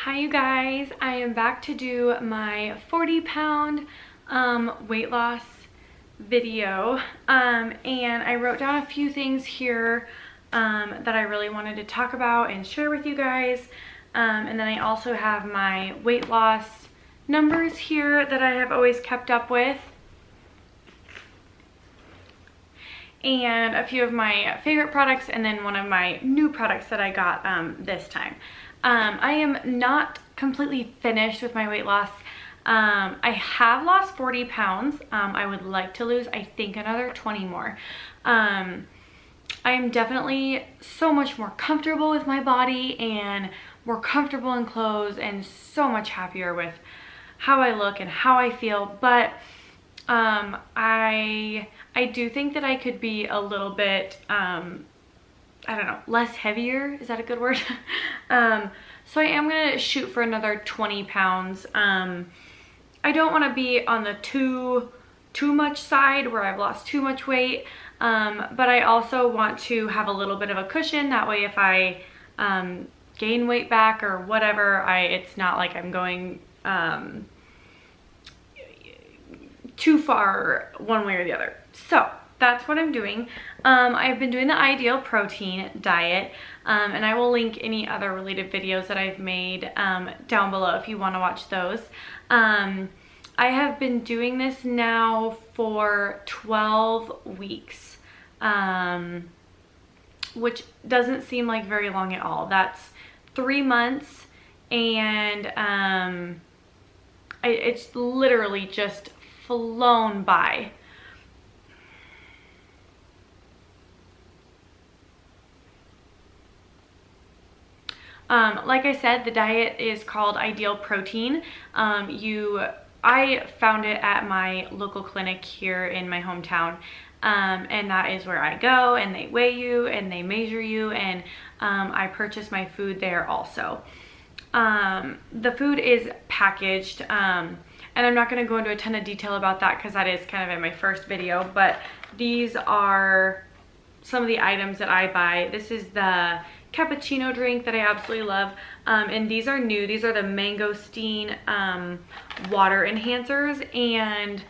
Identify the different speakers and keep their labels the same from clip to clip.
Speaker 1: Hi you guys, I am back to do my 40-pound weight loss video and I wrote down a few things here that I really wanted to talk about and share with you guys, and then I also have my weight loss numbers here that I have always kept up with, and a few of my favorite products, and then one of my new products that I got this time. I am not completely finished with my weight loss. I have lost 40 pounds. I would like to lose, I think, another 20 more. I am definitely so much more comfortable with my body and more comfortable in clothes and so much happier with how I look and how I feel. But I do think that I could be a little bit, I don't know, less heavier. Is that a good word? So I am gonna shoot for another 20 pounds. I don't wanna be on the too much side where I've lost too much weight, but I also want to have a little bit of a cushion. That way if I gain weight back or whatever, it's not like I'm going too far one way or the other. So that's what I'm doing. I've been doing the Ideal Protein diet, and I will link any other related videos that I've made down below if you want to watch those. I have been doing this now for 12 weeks, which doesn't seem like very long at all. That's 3 months, and it's literally just flown by. Like I said, the diet is called Ideal Protein. I found it at my local clinic here in my hometown, and that is where I go, and they weigh you and they measure you, and I purchase my food there also. The food is packaged, and I'm not going to go into a ton of detail about that because that is kind of in my first video, but these are some of the items that I buy. This is the cappuccino drink that I absolutely love, and these are new. These are the mangosteen water enhancers, and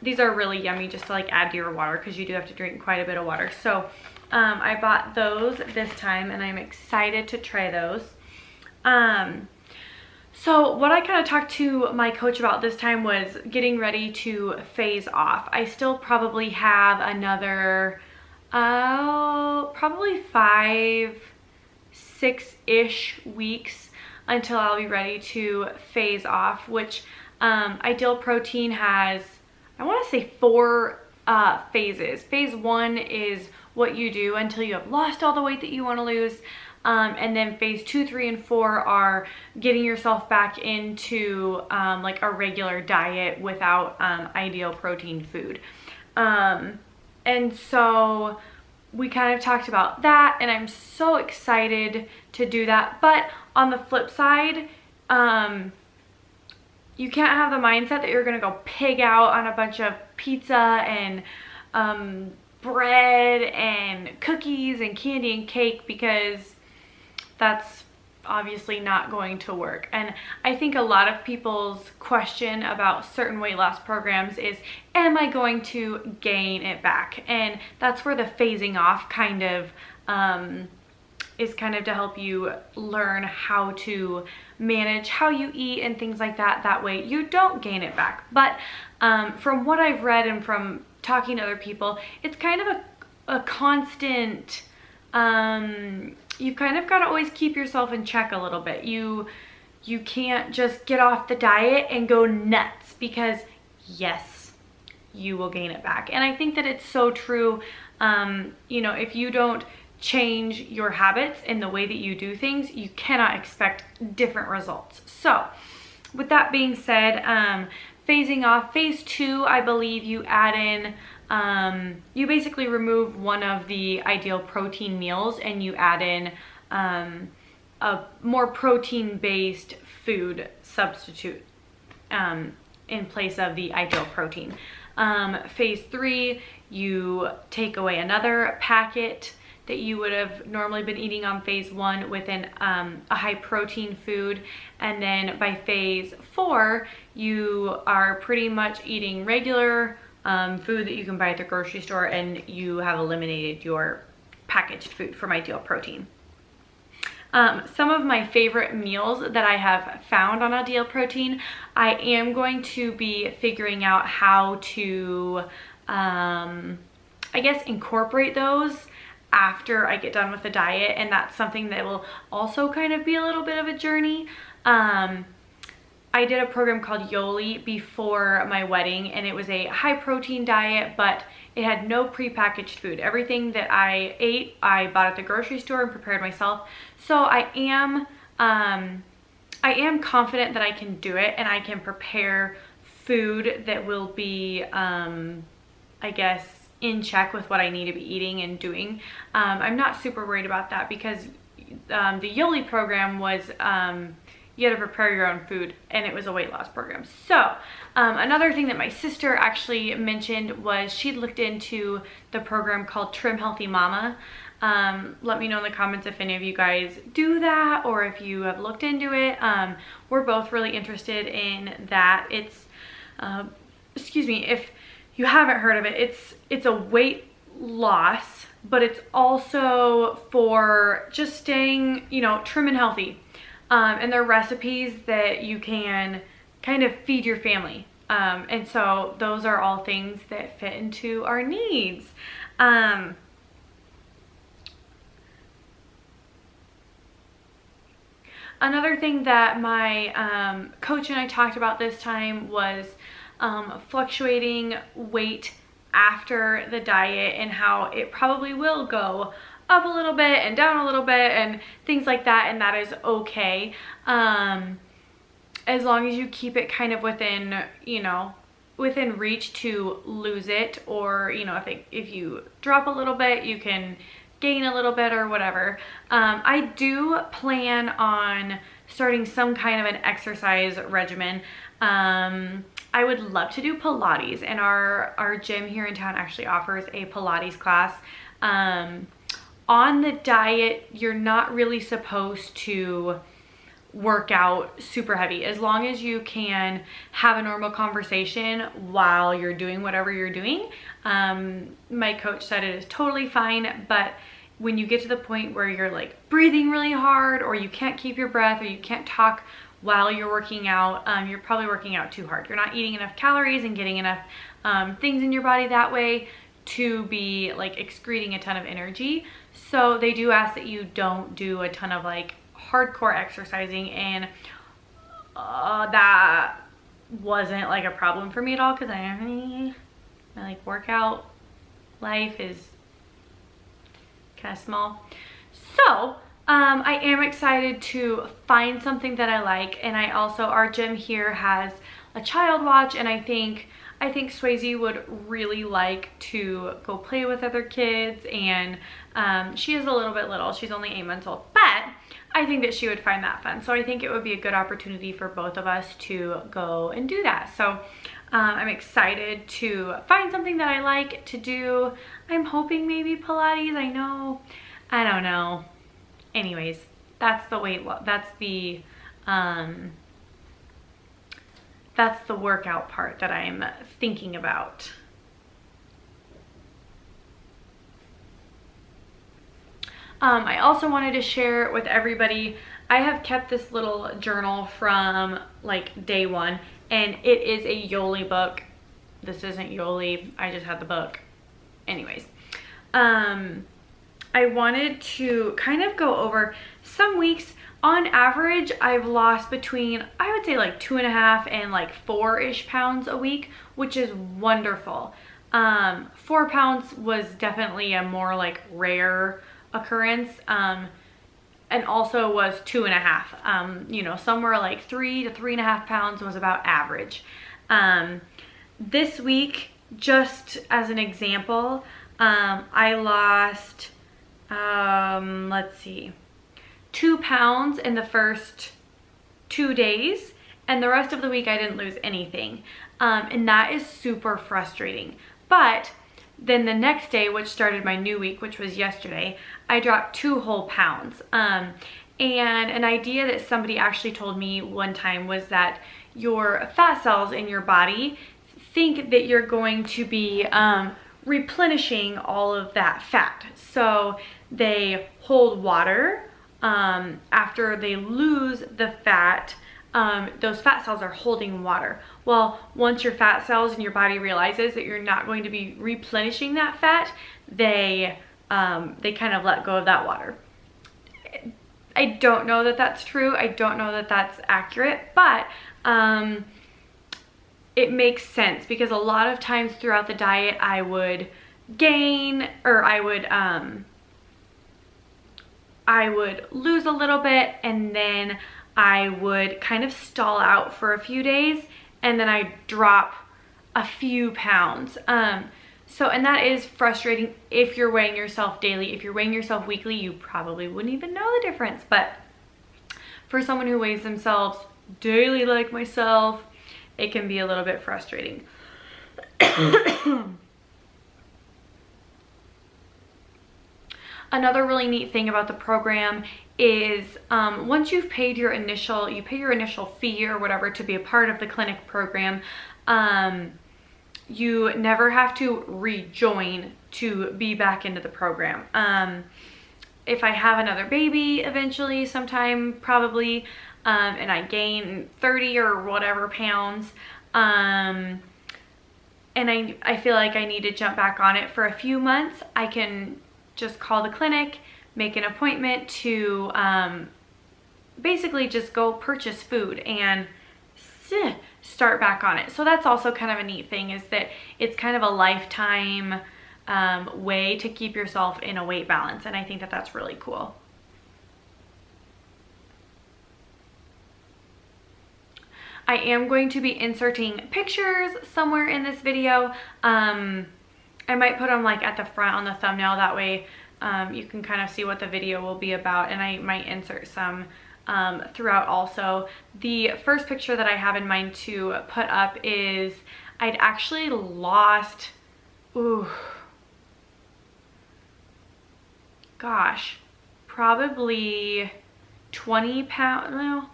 Speaker 1: these are really yummy just to like add to your water because you do have to drink quite a bit of water. So I bought those this time and I'm excited to try those. So what I kind of talked to my coach about this time was getting ready to phase off. I still probably have another probably 5, 6-ish weeks until I'll be ready to phase off, which Ideal Protein has, I want to say 4 phases. Phase 1 is what you do until you have lost all the weight that you want to lose. And then phase 2, 3, and 4 are getting yourself back into like a regular diet without Ideal Protein food. And so we kind of talked about that, and I'm so excited to do that. But on the flip side, you can't have the mindset that you're gonna go pig out on a bunch of pizza and bread and cookies and candy and cake, because that's obviously not going to work. And I think a lot of people's question about certain weight loss programs is, am I going to gain it back? And that's where the phasing off kind of is kind of to help you learn how to manage how you eat and things like that. That way you don't gain it back. But from what I've read and from talking to other people, it's kind of a constant, you've kind of got to always keep yourself in check a little bit. You can't just get off the diet and go nuts, because yes, you will gain it back. And I think that it's so true. You know, if you don't change your habits and the way that you do things, you cannot expect different results. So with that being said, phasing off, phase 2, I believe you add in, you basically remove one of the Ideal Protein meals and you add in a more protein-based food substitute in place of the Ideal Protein. Phase 3, you take away another packet that you would have normally been eating on phase 1 with a high protein food. And then by phase 4, you are pretty much eating regular food that you can buy at the grocery store, and you have eliminated your packaged food from Ideal Protein. Some of my favorite meals that I have found on Ideal Protein, I am going to be figuring out how to, I guess, incorporate those after I get done with the diet, and that's something that will also kind of be a little bit of a journey. I did a program called Yoli before my wedding, and it was a high protein diet, but it had no prepackaged food. Everything that I ate, I bought at the grocery store and prepared myself. So I am confident that I can do it, and I can prepare food that will be, I guess, in check with what I need to be eating and doing. I'm not super worried about that because the Yoli program was, you had to prepare your own food, and it was a weight loss program. So another thing that my sister actually mentioned was she'd looked into the program called Trim Healthy Mama. Let me know in the comments if any of you guys do that or if you have looked into it. We're both really interested in that. It's, excuse me, if you haven't heard of it, it's a weight loss, but it's also for just staying, you know, trim and healthy. And they're recipes that you can kind of feed your family. And so those are all things that fit into our needs. Another thing that my coach and I talked about this time was fluctuating weight after the diet, and how it probably will go up a little bit and down a little bit and things like that, and that is okay, as long as you keep it kind of within, you know, within reach to lose it, or, you know, if you drop a little bit, you can gain a little bit or whatever. I do plan on starting some kind of an exercise regimen. I would love to do Pilates, and our gym here in town actually offers a Pilates class. On the diet, you're not really supposed to work out super heavy, as long as you can have a normal conversation while you're doing whatever you're doing. My coach said it is totally fine, but when you get to the point where you're like breathing really hard, or you can't keep your breath, or you can't talk while you're working out, you're probably working out too hard. You're not eating enough calories and getting enough things in your body that way to be like excreting a ton of energy. So they do ask that you don't do a ton of like hardcore exercising, and that wasn't like a problem for me at all, because my like workout life is kind of small. So I am excited to find something that I like, and I also, our gym here has a child watch, and I think Swayze would really like to go play with other kids, and she is a little bit little. She's only 8 months old, but I think that she would find that fun. So I think it would be a good opportunity for both of us to go and do that. So I'm excited to find something that I like to do. I'm hoping maybe Pilates. I don't know. Anyways, that's the weight loss. That's the workout part that I'm thinking about. I also wanted to share with everybody, I have kept this little journal from like day one, and it is a Yoli book. This isn't Yoli, I just had the book. Anyways, I wanted to kind of go over some weeks. On average, I've lost between, I would say like 2.5 and like 4-ish pounds a week, which is wonderful. 4 pounds was definitely a more like rare occurrence, and also was 2.5. You know, somewhere like 3 to 3.5 pounds was about average. This week, just as an example, I lost, let's see, 2 pounds in the first 2 days, and the rest of the week I didn't lose anything. And that is super frustrating. But then the next day, which started my new week, which was yesterday, I dropped 2 whole pounds. And an idea that somebody actually told me one time was that your fat cells in your body think that you're going to be replenishing all of that fat. So they hold water after they lose the fat. Those fat cells are holding water. Well, once your fat cells in your body realizes that you're not going to be replenishing that fat, they kind of let go of that water. I don't know that that's true. I don't know that that's accurate, but it makes sense, because a lot of times throughout the diet I would gain, or I would lose a little bit, and then I would kind of stall out for a few days, and then I drop a few pounds. And that is frustrating if you're weighing yourself daily. If you're weighing yourself weekly, you probably wouldn't even know the difference. But for someone who weighs themselves daily like myself, it can be a little bit frustrating. Another really neat thing about the program is once you've paid your initial, fee or whatever to be a part of the clinic program, you never have to rejoin to be back into the program. If I have another baby eventually, sometime probably, and I gain 30 or whatever pounds, and I feel like I need to jump back on it for a few months, I can just call the clinic, make an appointment to basically just go purchase food and start back on it. So that's also kind of a neat thing, is that it's kind of a lifetime way to keep yourself in a weight balance, and I think that that's really cool. I am going to be inserting pictures somewhere in this video. I might put them like at the front on the thumbnail, that way you can kind of see what the video will be about, and I might insert some throughout also. The first picture that I have in mind to put up is I'd actually lost, probably 20 pounds, no,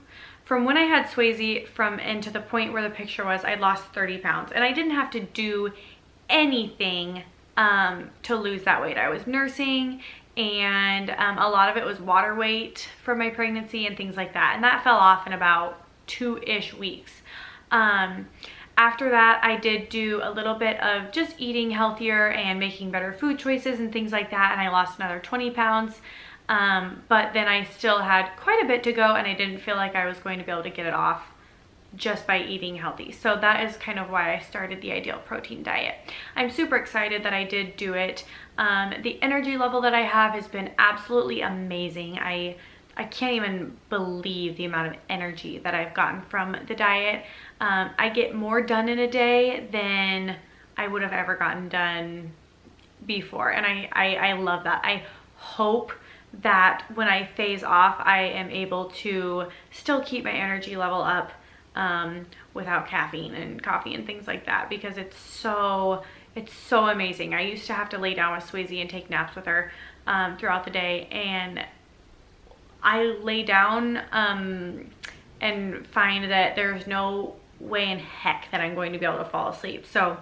Speaker 1: from when I had Swayze and to the point where the picture was, I'd lost 30 pounds, and I didn't have to do anything to lose that weight. I was nursing, and a lot of it was water weight from my pregnancy and things like that, and that fell off in about 2-ish weeks. After that, I did do a little bit of just eating healthier and making better food choices and things like that, and I lost another 20 pounds. But then I still had quite a bit to go, and I didn't feel like I was going to be able to get it off just by eating healthy. So that is kind of why I started the Ideal Protein diet. I'm super excited that I did do it. The energy level that I have has been absolutely amazing. I can't even believe the amount of energy that I've gotten from the diet. I get more done in a day than I would have ever gotten done before, and I love that. I hope that when I phase off, I am able to still keep my energy level up without caffeine and coffee and things like that, because it's so amazing. I used to have to lay down with Swayze and take naps with her throughout the day, and I lay down and find that there's no way in heck that I'm going to be able to fall asleep. So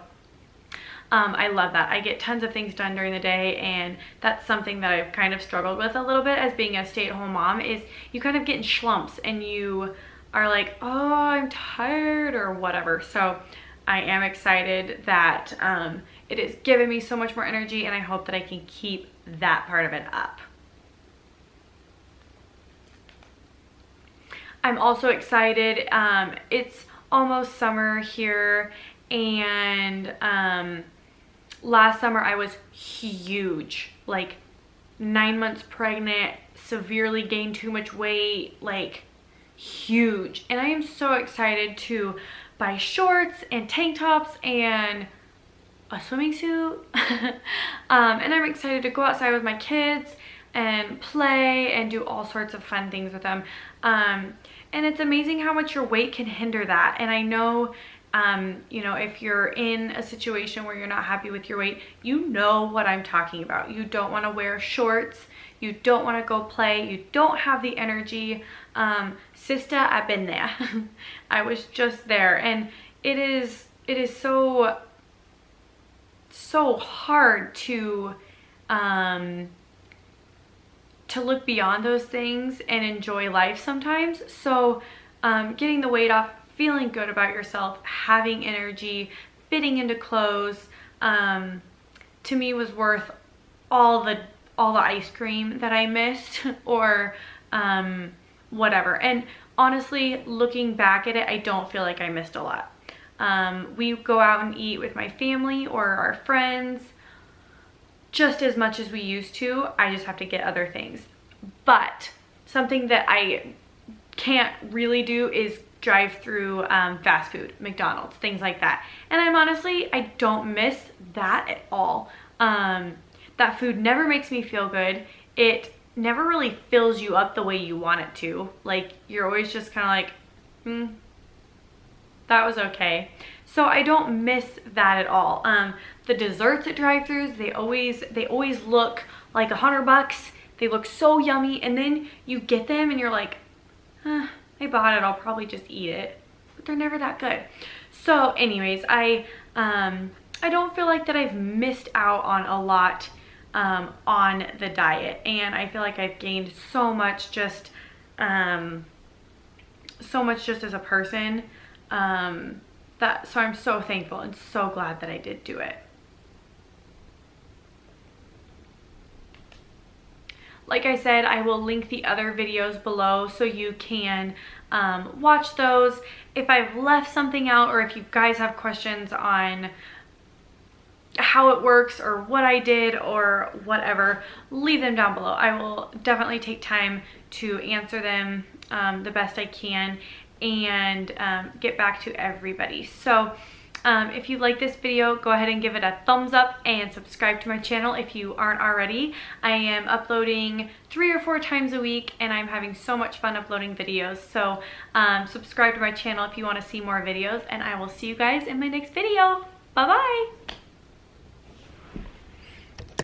Speaker 1: I love that. I get tons of things done during the day, and that's something that I've kind of struggled with a little bit as being a stay-at-home mom, is you kind of get in slumps and you are like, oh, I'm tired or whatever. So I am excited that it has given me so much more energy, and I hope that I can keep that part of it up. I'm also excited. It's almost summer here, and last summer I was huge, like 9 months pregnant, severely gained too much weight, like huge. And I am so excited to buy shorts and tank tops and a swimming suit. And I'm excited to go outside with my kids and play and do all sorts of fun things with them. And it's amazing how much your weight can hinder that. And I know You know, if you're in a situation where you're not happy with your weight, you know what I'm talking about. You don't want to wear shorts. You don't want to go play. You don't have the energy. Sister, I've been there. I was just there, and it is so hard to look beyond those things and enjoy life sometimes. So getting the weight off, feeling good about yourself, having energy, fitting into clothes, to me was worth all the ice cream that I missed or whatever. And honestly, looking back at it, I don't feel like I missed a lot. We go out and eat with my family or our friends just as much as we used to. I just have to get other things. But something that I can't really do is drive through fast food, McDonald's, things like that. And I don't miss that at all. That food never makes me feel good. It never really fills you up the way you want it to. Like, you're always just kind of like, that was okay. So I don't miss that at all. The desserts at drive-thrus, they always look like $100. They look so yummy, and then you get them and you're like, I bought it, I'll probably just eat it. But they're never that good. So anyways, I don't feel like that I've missed out on a lot on the diet, and I feel like I've gained so much just as a person. So I'm so thankful and so glad that I did do it. Like I said, I will link the other videos below so you can watch those. If I've left something out, or if you guys have questions on how it works or what I did or whatever, leave them down below. I will definitely take time to answer them the best I can and get back to everybody. So if you like this video, go ahead and give it a thumbs up and subscribe to my channel if you aren't already. I am uploading 3 or 4 times a week, and I'm having so much fun uploading videos. So subscribe to my channel if you want to see more videos, and I will see you guys in my next video. Bye bye.